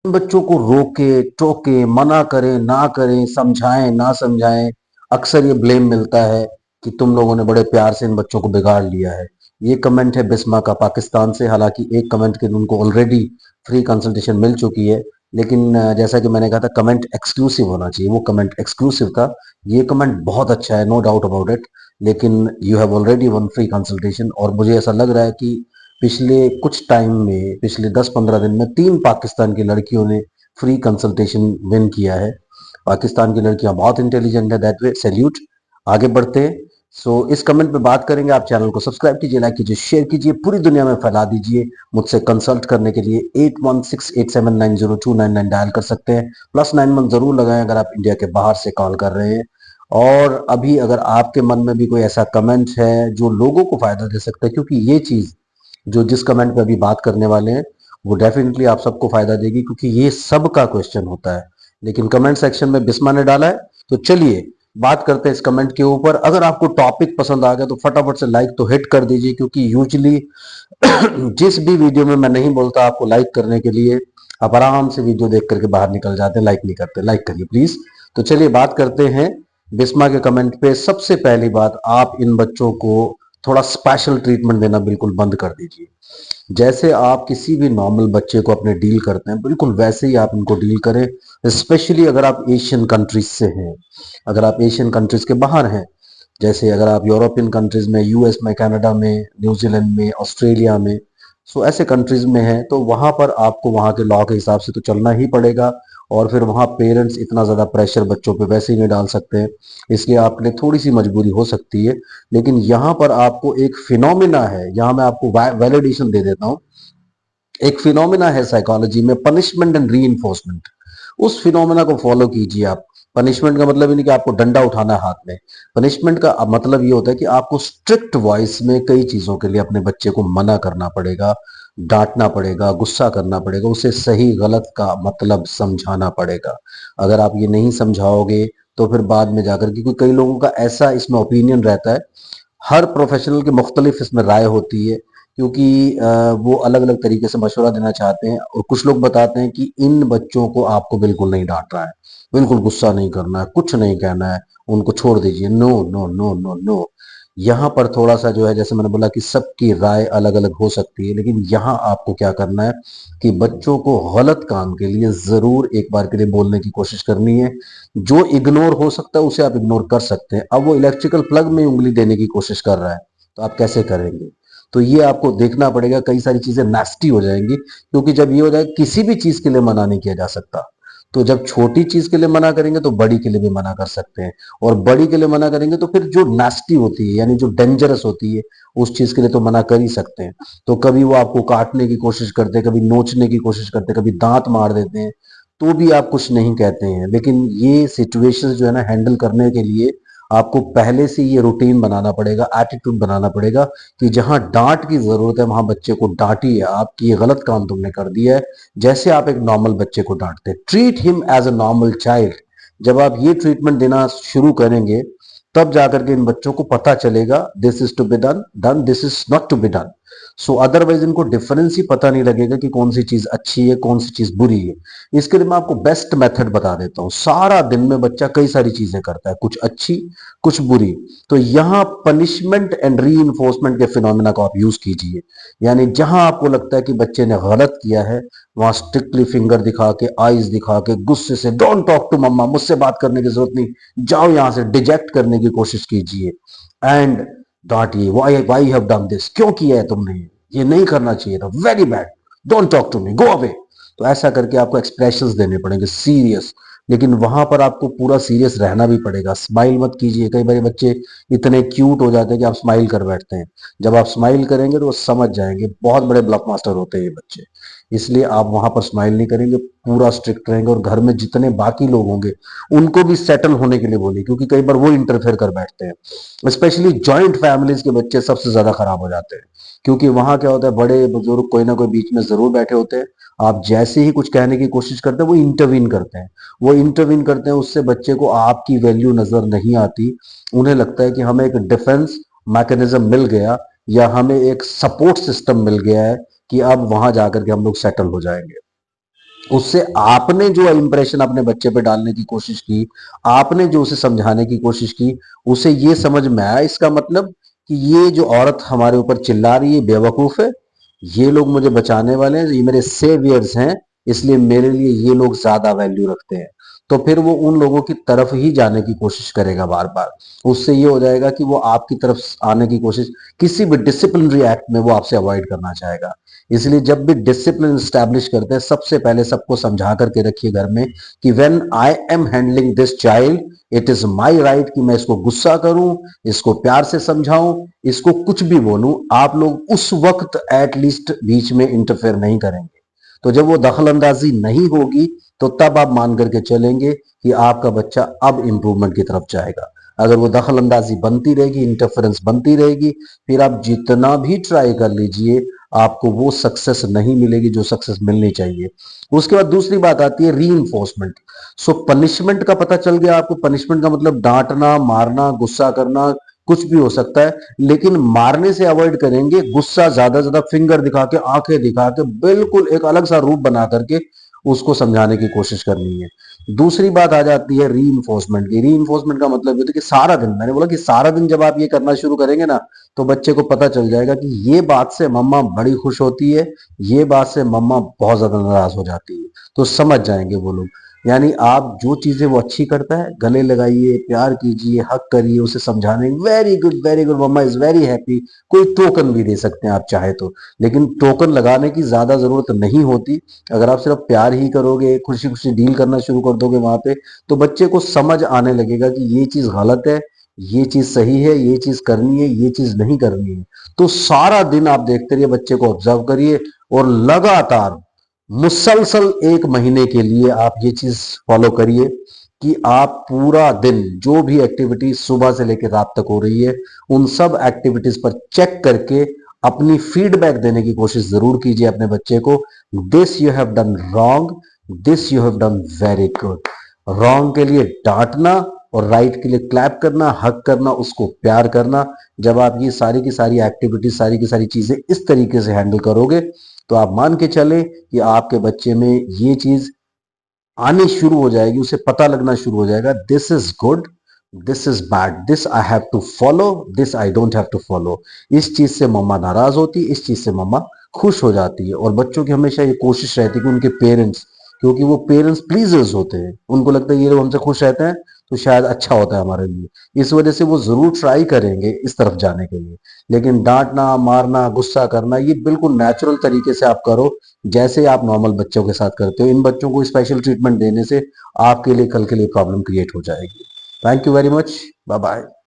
बच्चों को रोके टोके मना करें ना करें, समझाएं ना समझाएं, अक्सर ये ब्लेम मिलता है कि तुम लोगों ने बड़े प्यार से इन बच्चों को बिगाड़ लिया है। ये कमेंट है बिस्मा का पाकिस्तान से। हालांकि एक कमेंट के उनको ऑलरेडी फ्री कंसल्टेशन मिल चुकी है, लेकिन जैसा कि मैंने कहा था कमेंट एक्सक्लूसिव होना चाहिए, वो कमेंट एक्सक्लूसिव था। ये कमेंट बहुत अच्छा है, नो डाउट अबाउट इट, लेकिन you have already one free consultation. और मुझे ऐसा लग रहा है कि पिछले कुछ टाइम में, पिछले 10-15 दिन में 3 पाकिस्तान की लड़कियों ने फ्री कंसल्टेशन विन किया है। पाकिस्तान की लड़कियां बहुत इंटेलिजेंट है, दैट वे सैल्यूट। आगे बढ़ते हैं। सो इस कमेंट पे बात करेंगे। आप चैनल को सब्सक्राइब कीजिए, लाइक कीजिए, शेयर कीजिए, पूरी दुनिया में फैला दीजिए। मुझसे कंसल्ट करने के लिए 8168790299 डायल कर सकते हैं। +91 जरूर लगाएं अगर आप इंडिया के बाहर से कॉल कर रहे हैं। और अभी अगर आपके मन में भी कोई ऐसा कमेंट है जो लोगों को फायदा दे सकता है, क्योंकि ये चीज जो जिस कमेंट पे अभी बात करने वाले हैं वो डेफिनेटली आप सबको फायदा देगी, क्योंकि ये सबका क्वेश्चन होता है। लेकिन कमेंट सेक्शन में बिस्मा ने डाला है, तो चलिए बात करते हैं इस कमेंट के ऊपर। अगर आपको टॉपिक पसंद आ गया तो फटाफट से लाइक तो हिट कर दीजिए, क्योंकि यूजुअली जिस भी वीडियो में मैं नहीं बोलता आपको लाइक करने के लिए, आप आराम से वीडियो देख करके बाहर निकल जाते हैं, लाइक नहीं करते। लाइक करिए प्लीज। तो चलिए बात करते हैं बिस्मा के कमेंट पे। सबसे पहली बात, आप इन बच्चों को थोड़ा स्पेशल ट्रीटमेंट देना बिल्कुल बंद कर दीजिए। जैसे आप किसी भी नॉर्मल बच्चे को अपने डील करते हैं, बिल्कुल वैसे ही आप इनको डील करें। स्पेशली अगर आप एशियन कंट्रीज से हैं, अगर आप एशियन कंट्रीज के बाहर हैं, जैसे अगर आप यूरोपियन कंट्रीज में, यूएस में, कनाडा में, न्यूजीलैंड में, ऑस्ट्रेलिया में, सो ऐसे कंट्रीज में है, तो वहां पर आपको वहां के लॉ के हिसाब से तो चलना ही पड़ेगा। और फिर वहां पेरेंट्स इतना ज्यादा प्रेशर बच्चों पे वैसे ही नहीं डाल सकते हैं, इसलिए आपके लिए थोड़ी सी मजबूरी हो सकती है। लेकिन यहाँ पर आपको एक फिनोमिना है, यहाँ मैं आपको वैलिडेशन दे देता हूँ। एक फिनोमिना है साइकोलॉजी में, पनिशमेंट एंड री। उस फिनोमिना को फॉलो कीजिए आप। पनिशमेंट का मतलब ही नहीं कि आपको डंडा उठाना है हाथ में। पनिशमेंट का मतलब ये होता है कि आपको स्ट्रिक्ट वॉइस में कई चीजों के लिए अपने बच्चे को मना करना पड़ेगा, डांटना पड़ेगा, गुस्सा करना पड़ेगा, उसे सही गलत का मतलब समझाना पड़ेगा। अगर आप ये नहीं समझाओगे तो फिर बाद में जाकर के, क्योंकि कई लोगों का ऐसा इसमें ओपिनियन रहता है, हर प्रोफेशनल की मुख्तलिफ इसमें राय होती है, क्योंकि वो अलग अलग तरीके से मशवरा देना चाहते हैं। और कुछ लोग बताते हैं कि इन बच्चों को आपको बिल्कुल नहीं डांटना है, बिल्कुल गुस्सा नहीं करना है, कुछ नहीं कहना है, उनको छोड़ दीजिए। No no no no no. यहाँ पर थोड़ा सा जो है, जैसे मैंने बोला कि सबकी राय अलग अलग हो सकती है, लेकिन यहाँ आपको क्या करना है कि बच्चों को गलत काम के लिए जरूर एक बार के लिए बोलने की कोशिश करनी है। जो इग्नोर हो सकता है उसे आप इग्नोर कर सकते हैं। अब वो इलेक्ट्रिकल प्लग में उंगली देने की कोशिश कर रहा है, तो आप कैसे करेंगे? तो ये आपको देखना पड़ेगा। कई सारी चीजें नास्टी हो जाएंगी, क्योंकि जब ये हो जाए, किसी भी चीज के लिए मना नहीं किया जा सकता। तो जब छोटी चीज के लिए मना करेंगे तो बड़ी के लिए भी मना कर सकते हैं, और बड़ी के लिए मना करेंगे तो फिर जो नास्टी होती है, यानी जो डेंजरस होती है, उस चीज के लिए तो मना कर ही सकते हैं। तो कभी वो आपको काटने की कोशिश करते हैं, कभी नोचने की कोशिश करते हैं, कभी दांत मार देते हैं, तो भी आप कुछ नहीं कहते हैं। लेकिन ये सिचुएशंस जो है ना, हैंडल करने के लिए आपको पहले से ये रूटीन बनाना पड़ेगा, एटीट्यूड बनाना पड़ेगा कि जहां डांट की जरूरत है वहां बच्चे को डांटिए आप, कि ये गलत काम तुमने कर दिया है। जैसे आप एक नॉर्मल बच्चे को डांटते हैं, treat him as a normal child. जब आप ये ट्रीटमेंट देना शुरू करेंगे, तब जाकर के इन बच्चों को पता चलेगा this is to be done done, this is not to be done. So otherwise इनको डिफरेंस ही पता नहीं लगेगा कि कौन सी चीज अच्छी है, कौन सी चीज बुरी है। इसके लिए मैं आपको बेस्ट मेथड बता देता हूँ। सारा दिन में बच्चा कई सारी चीजें करता है, कुछ अच्छी कुछ बुरी। तो यहाँ पनिशमेंट एंड री के फिनोमिना को आप यूज कीजिए। यानी जहां आपको लगता है कि बच्चे ने गलत किया है, वहां स्ट्रिक्टली फिंगर दिखा के, आईज दिखा के, गुस्से से, डोंट टॉक टू मम्मा, मुझसे बात करने की जरूरत नहीं, जाओ यहां से, डिजेक्ट करने की कोशिश कीजिए। एंड डांटिए, why why have done this, क्यों किया है तुमने, ये नहीं करना चाहिए था, very bad, don't talk to me, go away. तो ऐसा करके आपको एक्सप्रेशंस देने पड़ेंगे सीरियस। लेकिन वहां पर आपको पूरा सीरियस रहना भी पड़ेगा। स्माइल मत कीजिए। कई बार बच्चे इतने क्यूट हो जाते हैं कि आप स्माइल कर बैठते हैं। जब आप स्माइल करेंगे तो वो समझ जाएंगे, बहुत बड़े ब्लफ मास्टर होते हैं ये बच्चे। इसलिए आप वहां पर स्माइल नहीं करेंगे, पूरा स्ट्रिक्ट रहेंगे। और घर में जितने बाकी लोग होंगे उनको भी सेटल होने के लिए बोलिए, क्योंकि कई बार वो इंटरफेयर कर बैठते हैं। स्पेशली जॉइंट फैमिलीज के बच्चे सबसे ज्यादा खराब हो जाते हैं, क्योंकि वहां क्या होता है, बड़े बुजुर्ग कोई ना कोई बीच में जरूर बैठे होते हैं। आप जैसे ही कुछ कहने की कोशिश करते हैं, वो इंटरवीन करते हैं। वो इंटरवीन करते हैं, उससे बच्चे को आपकी वैल्यू नजर नहीं आती। उन्हें लगता है कि हमें एक डिफेंस मैकेनिज्म मिल गया, या हमें एक सपोर्ट सिस्टम मिल गया है, कि अब वहां जाकर के हम लोग सेटल हो जाएंगे। उससे आपने जो इंप्रेशन अपने बच्चे पे डालने की कोशिश की, आपने जो उसे समझाने की कोशिश की, उसे ये समझ में आया इसका मतलब कि ये जो औरत हमारे ऊपर चिल्ला रही है बेवकूफ है, ये लोग मुझे बचाने वाले हैं, ये मेरे सेवियर्स हैं, इसलिए मेरे लिए ये लोग ज्यादा वैल्यू रखते हैं। तो फिर वो उन लोगों की तरफ ही जाने की कोशिश करेगा बार बार। उससे ये हो जाएगा कि वो आपकी तरफ आने की कोशिश, किसी भी डिसिप्लिनरी एक्ट में वो आपसे अवॉइड करना चाहेगा। इसलिए जब भी डिसिप्लिन स्टैब्लिश करते हैं, सबसे पहले सबको समझा करके रखिए घर में कि when I am handling this child, it is my right कि मैं इसको गुस्सा करूं, इसको प्यार से समझाऊं, इसको कुछ भी बोलूं, आप लोग उस वक्त एटलीस्ट बीच में इंटरफेयर नहीं करेंगे। तो जब वो दखल अंदाजी नहीं होगी, तो तब आप मान करके चलेंगे कि आपका बच्चा अब इंप्रूवमेंट की तरफ जाएगा। अगर वो दखल अंदाजी बनती रहेगी, इंटरफेरेंस बनती रहेगी, फिर आप जितना भी ट्राई कर लीजिए, आपको वो सक्सेस नहीं मिलेगी जो सक्सेस मिलनी चाहिए। उसके बाद दूसरी बात आती है री इन्फोर्समेंट। सो पनिशमेंट का पता चल गया आपको, पनिशमेंट का मतलब डांटना, मारना, गुस्सा करना, कुछ भी हो सकता है, लेकिन मारने से अवॉइड करेंगे। गुस्सा ज्यादा से ज्यादा फिंगर दिखा के, आंखें दिखा के, बिल्कुल एक अलग सा रूप बना करके उसको समझाने की कोशिश करनी है। दूसरी बात आ जाती है री इन्फोर्समेंट की। री इन्फोर्समेंट का मतलब ये होता है कि सारा दिन, मैंने बोला कि सारा दिन जब आप ये करना शुरू करेंगे ना, तो बच्चे को पता चल जाएगा कि ये बात से मम्मा बड़ी खुश होती है, ये बात से मम्मा बहुत ज्यादा नाराज हो जाती है। तो समझ जाएंगे वो लोग। यानी आप जो चीजें वो अच्छी करता है, गले लगाइए, प्यार कीजिए, हक करिए, उसे समझाने, very good mamma is very happy. कोई टोकन भी दे सकते हैं आप चाहे तो, लेकिन टोकन लगाने की ज्यादा जरूरत नहीं होती। अगर आप सिर्फ प्यार ही करोगे, खुशी खुशी डील करना शुरू कर दोगे वहां पे, तो बच्चे को समझ आने लगेगा कि ये चीज गलत है, ये चीज सही है, ये चीज करनी है, ये चीज नहीं करनी है। तो सारा दिन आप देखते रहिए, बच्चे को ऑब्जर्व करिए, और लगातार मुसलसल 1 महीने के लिए आप ये चीज फॉलो करिए कि आप पूरा दिन जो भी एक्टिविटी सुबह से लेकर रात तक हो रही है, उन सब एक्टिविटीज पर चेक करके अपनी फीडबैक देने की कोशिश जरूर कीजिए अपने बच्चे को। This you have done wrong, this you have done very good. Wrong के लिए डांटना और राइट के लिए क्लैप करना, हक करना, उसको प्यार करना। जब आप ये सारी की सारी एक्टिविटीज, सारी की सारी चीजें इस तरीके से हैंडल करोगे, तो आप मान के चले कि आपके बच्चे में ये चीज आनी शुरू हो जाएगी, उसे पता लगना शुरू हो जाएगा, this is good, this is bad, this I have to follow, this I don't have to follow. इस चीज से मम्मा नाराज होती है, इस चीज से मम्मा खुश हो जाती है। और बच्चों की हमेशा ये कोशिश रहती है कि उनके पेरेंट्स, क्योंकि वो पेरेंट्स प्लीजर्स होते हैं, उनको लगता है ये लोग हमसे खुश रहते हैं तो शायद अच्छा होता है हमारे लिए। इस वजह से वो जरूर ट्राई करेंगे इस तरफ जाने के लिए। लेकिन डांटना, मारना, गुस्सा करना, ये बिल्कुल नेचुरल तरीके से आप करो, जैसे आप नॉर्मल बच्चों के साथ करते हो। इन बच्चों को स्पेशल ट्रीटमेंट देने से आपके लिए कल के लिए प्रॉब्लम क्रिएट हो जाएगी। Thank you very much, bye bye.